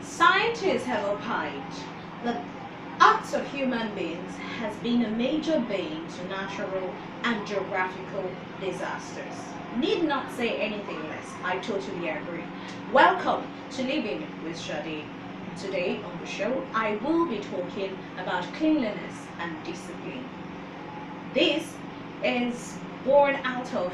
Scientists have opined that acts of human beings has been a major bane to natural and geographical disasters. Need not say anything less. I totally agree. Welcome to Living with Shadi. Today on the show, I will be talking about cleanliness and discipline. This is born out of,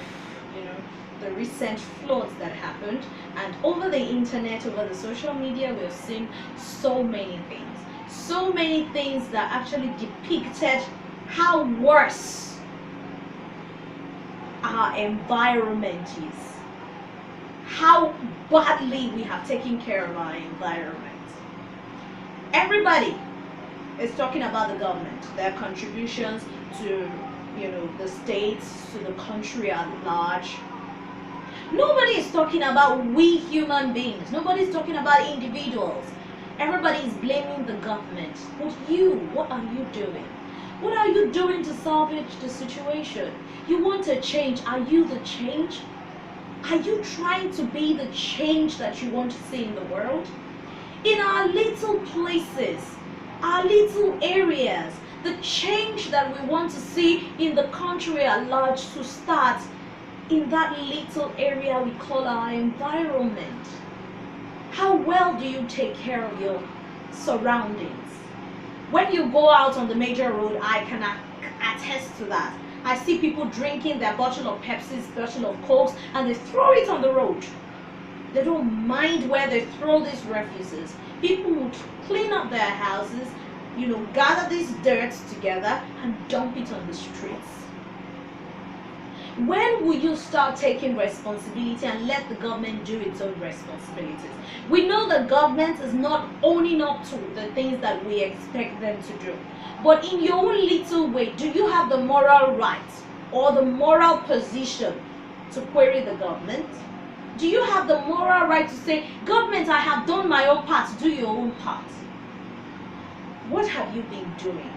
the recent floods that happened, and over the internet, over the social media, we've seen so many things that actually depicted how worse our environment is, how badly we have taken care of our environment. Everybody is talking about the government, their contributions to the states, to the country at large. Nobody is talking about we human beings. Nobody is talking about individuals. Everybody is blaming the government. But what are you doing? What are you doing to salvage the situation? You want a change. Are you the change? Are you trying to be the change that you want to see in the world? In our little places, our little areas, the change that we want to see in the country at large to start in that little area we call our environment. How well do you take care of your surroundings? When you go out on the major road, I can attest to that. I see people drinking their bottle of Pepsi, bottle of Cokes, and they throw it on the road. They don't mind where they throw these refuses. People would clean up their houses, gather these dirt together and dump it on the streets. When will you start taking responsibility and let the government do its own responsibilities? We know the government is not owning up to the things that we expect them to do. But in your own little way, do you have the moral right or the moral position to query the government? Do you have the moral right to say, government, I have done my own part, do your own part? What have you been doing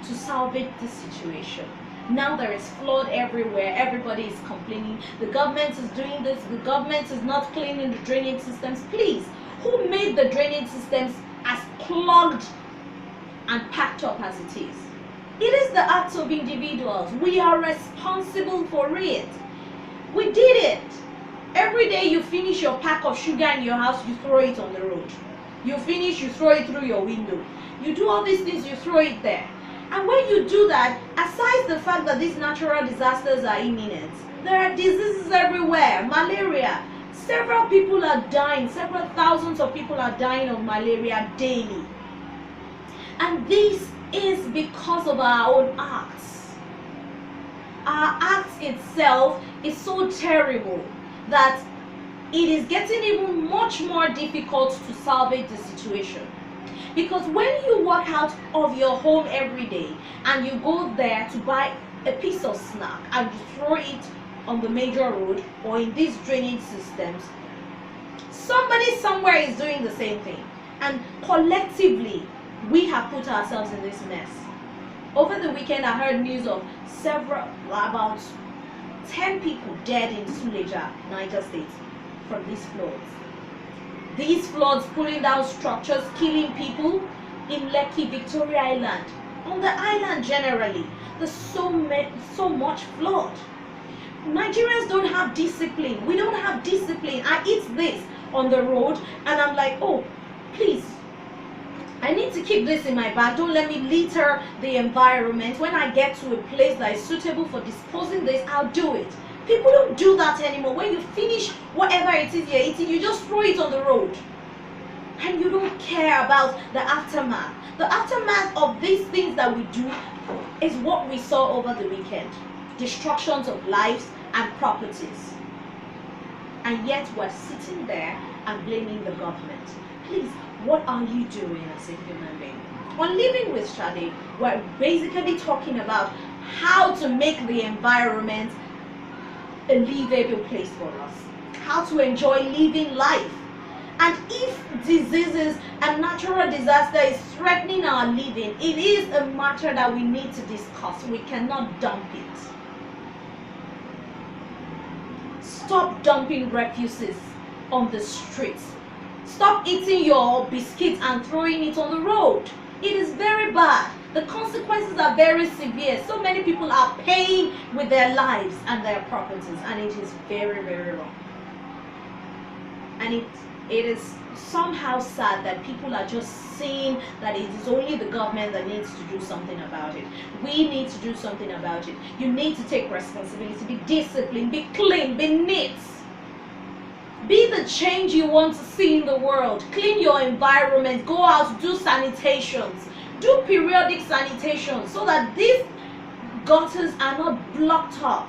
to salvage this situation? Now there is flood everywhere. Everybody is complaining. The government is doing this. The government is not cleaning the drainage systems. Please, who made the drainage systems as clogged and packed up as it is? It is the acts of individuals. We are responsible for it. We did it. Every day you finish your pack of sugar in your house, you throw it on the road. You finish, you throw it through your window. You do all these things, you throw it there. And when you do that, aside the fact that these natural disasters are imminent, there are diseases everywhere. Malaria. Several people are dying. Several thousands of people are dying of malaria daily. And this is because of our own acts. Our acts itself is so terrible that it is getting even much more difficult to salvage the situation. Because when you walk out of your home every day and you go there to buy a piece of snack and you throw it on the major road or in these drainage systems, somebody somewhere is doing the same thing. And collectively, we have put ourselves in this mess. Over the weekend, I heard news of about 10 people dead in Suleja, Niger State, from these floods. These floods pulling down structures, killing people in Lekki, Victoria Island. On the island generally, there's so much flood. Nigerians don't have discipline. We don't have discipline. I eat this on the road and I'm like, oh, please, I need to keep this in my bag. Don't let me litter the environment. When I get to a place that is suitable for disposing this, I'll do it. People don't do that anymore. When you finish whatever it is you're eating, you just throw it on the road. And you don't care about the aftermath. The aftermath of these things that we do is what we saw over the weekend. Destructions of lives and properties. And yet we're sitting there and blaming the government. Please, what are you doing as a human being? On Living with Shadi, we're basically talking about how to make the environment a livable place for us, how to enjoy living life. And if diseases and natural disaster is threatening our living, it is a matter that we need to discuss. We cannot dump it. Stop dumping refuses on the streets. Stop eating your biscuits and throwing it on the road. It is very bad. The consequences are very severe. So many people are paying with their lives and their properties, and it is very, very wrong. And it is somehow sad that people are just saying that it is only the government that needs to do something about it. We need to do something about it. You need to take responsibility, be disciplined, be clean, be neat. Be the change you want to see in the world. Clean your environment. Go out, do sanitations. Do periodic sanitation so that these gutters are not blocked up.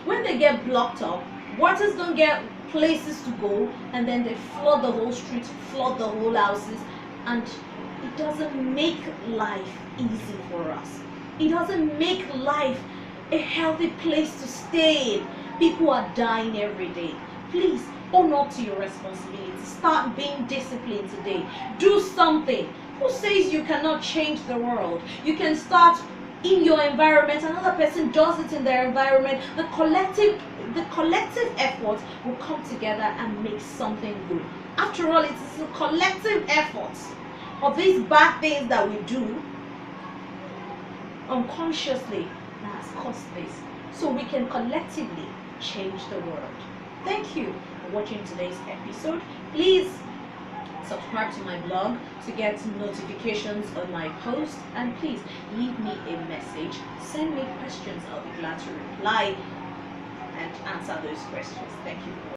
When they get blocked up, waters don't get places to go, and then they flood the whole street, flood the whole houses, and it doesn't make life easy for us. It doesn't make life a healthy place to stay in. People are dying every day. Please own up to your responsibility. Start being disciplined today. Do something. Who says you cannot change the world? You can start in your environment. Another person does it in their environment. The collective effort will come together and make something good. After all, it is a collective effort of these bad things that we do unconsciously that has caused this. So we can collectively change the world. Thank you for watching today's episode. Please subscribe to my blog to get notifications on my posts, and please leave me a message. Send me questions. I'll be glad to reply and answer those questions. Thank you.